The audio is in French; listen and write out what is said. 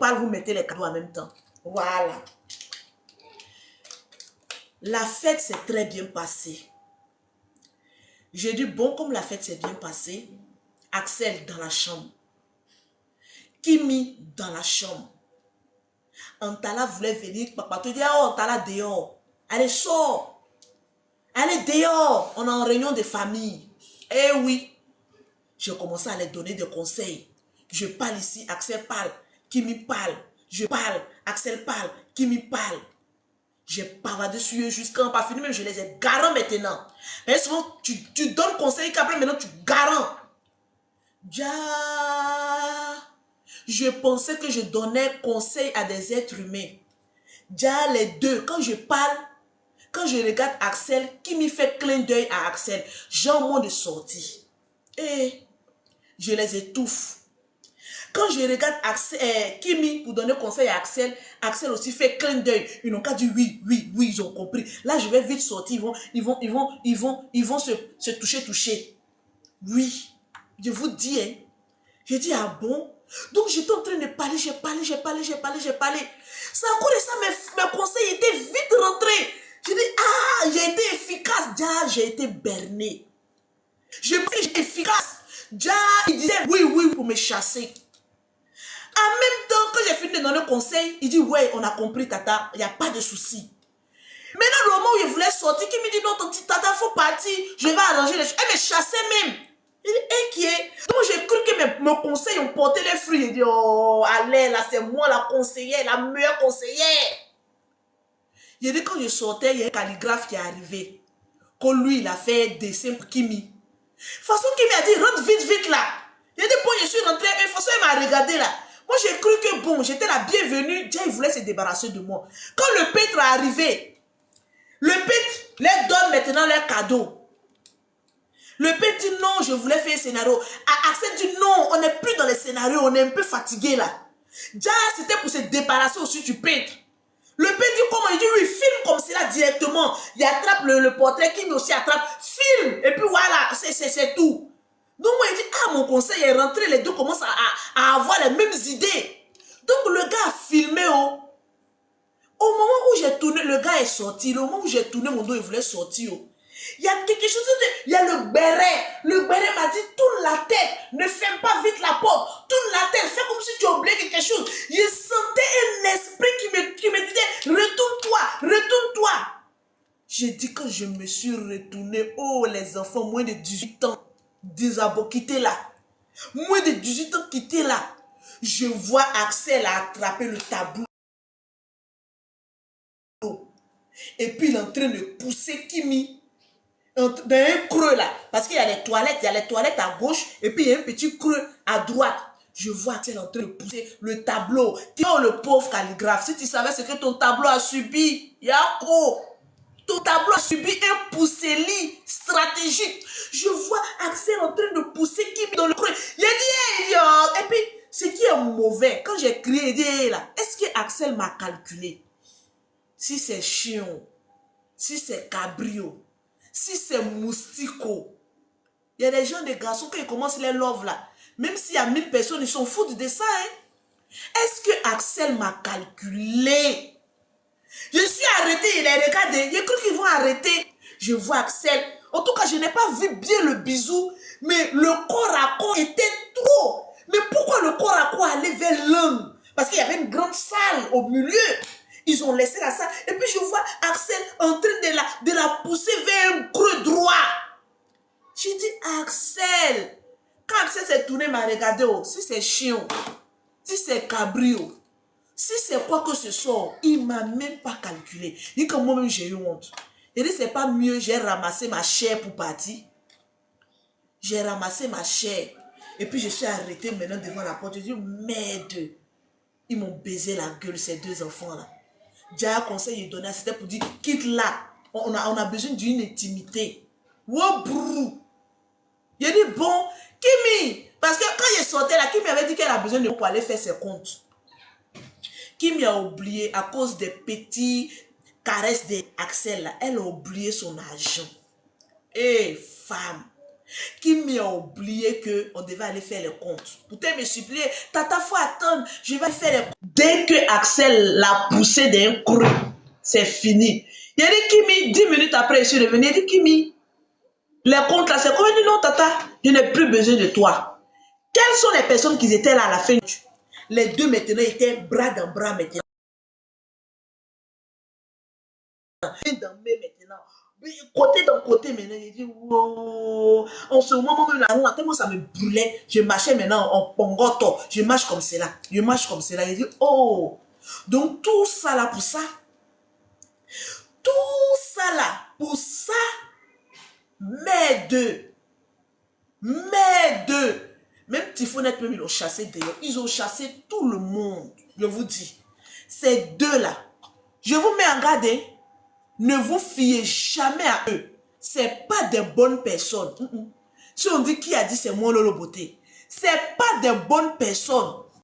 parle, vous mettez les cadeaux en même temps. Voilà. La fête s'est très bien passée. J'ai dit, bon, comme la fête s'est bien passée, Axel dans la chambre. Kimi dans la chambre. Antala voulait venir, papa te dit, oh, Antala dehors. Allez, sors. Allez, dehors. On est en réunion de famille. Eh oui. Je commençais à les donner des conseils. Je parle ici, Axel parle. Kimi parle. Je parle, Axel parle. Kimi parle. J'ai parlé dessus jusqu'à pas fini, mais je les ai garants maintenant. Mais souvent, tu donnes conseil qu'après maintenant tu garants. Je pensais que je donnais conseil à des êtres humains. Les deux, quand je parle, quand je regarde Axel, qui me fait clin d'œil à Axel, j'ai un mot de sortie. Et je les étouffe. Quand je regarde Kimi pour donner conseil à Axel, Axel aussi fait clin d'œil. Ils n'ont qu'à dire oui, ils ont compris. Là, je vais vite sortir. Ils vont se toucher. Oui, je vous dis, hein. J'ai dit, ah bon? Donc, j'étais en train de parler, j'ai parlé. Ça a encore ça, mes conseils étaient vite rentrés. J'ai dit, ah, j'ai été efficace. J'ai été berné. J'ai été efficace. Il disait oui pour me chasser. En même temps, quand j'ai fini de donner conseil, il dit, ouais, on a compris, tata, il n'y a pas de souci. Maintenant, le moment où il voulait sortir, qui me dit, non, ton petit tata, il faut partir, je vais arranger les choses. Elle me chassait même. Il est inquiet. Donc, j'ai cru que mes conseils ont porté les fruits. Il dit, oh, allez, là, c'est moi la conseillère, la meilleure conseillère. Il dit, quand je sortais, il y a un calligraphe qui est arrivé. Quand lui, il a fait dessin pour Kimi. De toute façon, Kimi a dit, rentre vite là. Il a dit, bon, je suis rentré, mais de toute façon, il m'a regardé là. Moi, j'ai cru que, bon, j'étais la bienvenue. Déjà, il voulait se débarrasser de moi. Quand le peintre est arrivé, le peintre leur donne maintenant leur cadeau. Le peintre dit, non, je voulais faire un scénario. Axel dit, non, on n'est plus dans les scénarios, on est un peu fatigué là. Déjà, c'était pour se débarrasser aussi du peintre. Le peintre dit, comment? Il dit, oui, filme comme cela directement. Il attrape le portrait, qui aussi attrape, filme. Et puis voilà, c'est tout. Donc, moi, il dit, ah, mon conseil est rentré, les deux commencent à avoir les mêmes idées. Donc, le gars a filmé, oh. Au moment où j'ai tourné, le gars est sorti. Au moment où j'ai tourné mon dos, il voulait sortir, oh. Il y a quelque chose, il y a le béret. Le béret m'a dit, tourne la tête, ne ferme pas vite la porte. Tourne la tête, fais comme si tu oubliais quelque chose. Je sentais un esprit qui me disait, retourne-toi. J'ai dit, quand je me suis retourné, oh, les enfants, moins de 18 ans, quittez là. Moins de 18 ans, quittez là. Je vois Axel attraper le tableau. Et puis, il est en train de pousser Kimi dans un creux là. Parce qu'il y a les toilettes à gauche. Et puis, il y a un petit creux à droite. Je vois Axel en train de pousser le tableau. Oh, le pauvre calligraphe. Si tu savais ce que ton tableau a subi, Yako. Ton tableau a subi un pousseli stratégique. Je vois Axel en train de pousser Kimi dans le creux. Il a dit, hey, yo. Et puis, ce qui est mauvais, quand j'ai crié, hey, là, est-ce que Axel m'a calculé? Si c'est chion, si c'est cabrio, si c'est moustico, il y a des gens, des garçons, quand ils commencent les love là, même s'il y a 1000 personnes, ils s'en foutent de ça. Hein? Est-ce que Axel m'a calculé? Je suis arrêté, il a regardé, j'ai cru qu'ils vont arrêter. Je vois Axel. En tout cas, je n'ai pas vu bien le bisou, mais le corps à corps était trop. Mais pourquoi le corps à corps allait vers l'homme? Parce qu'il y avait une grande salle au milieu. Ils ont laissé la salle. Et puis je vois Axel en train de la pousser vers un creux droit. J'ai dit, Axel. Quand Axel s'est tourné, il m'a regardé. Oh, si c'est chiant, si c'est cabrio, si c'est quoi que ce soit, il ne m'a même pas calculé. Et comme moi-même, j'ai eu honte. Il dit, c'est pas mieux, j'ai ramassé ma chair pour partir. J'ai ramassé ma chair. Et puis je suis arrêtée maintenant devant la porte. Je dis, merde. Ils m'ont baisé la gueule, ces deux enfants-là. Déjà, conseil il donnait, c'était pour dire, quitte là. On a besoin d'une intimité. Wobrou. Il a dit, bon, Kimi. Parce que quand il sortait là, Kimi avait dit qu'elle a besoin de moi pour aller faire ses comptes. Kimi a oublié, à cause des petits caresses d'Axel là, elle a oublié son argent. Eh, femme. Qui m'a oublié qu'on devait aller faire les comptes. Pourtant, il me suppliait, Tata, faut attendre, je vais faire les comptes. Dès que Axel l'a poussé d'un cru, c'est fini. Il a dit, Kimi, 10 minutes après, je suis revenu, il a dit, Kimi, les comptes là, c'est quoi? Il dit, non, Tata, je n'ai plus besoin de toi. Quelles sont les personnes qui étaient là à la fin? Les deux maintenant étaient bras dans bras maintenant. Maintenant. Côté dans côté maintenant, j'ai dit, wow. En ce moment, même là, tellement ça me brûlait, je marchais maintenant en pongoto, je marche comme cela, j'ai dit, oh, donc tout ça là pour ça, mes deux, même Tifonette, même ils l'ont chassé d'ailleurs, ils ont chassé tout le monde, je vous dis, ces deux là, je vous mets en garde, hein. Ne vous fiez jamais à eux. C'est pas des bonnes personnes. Si on dit qui a dit c'est moi Lolo Beauté, c'est pas des bonnes personnes.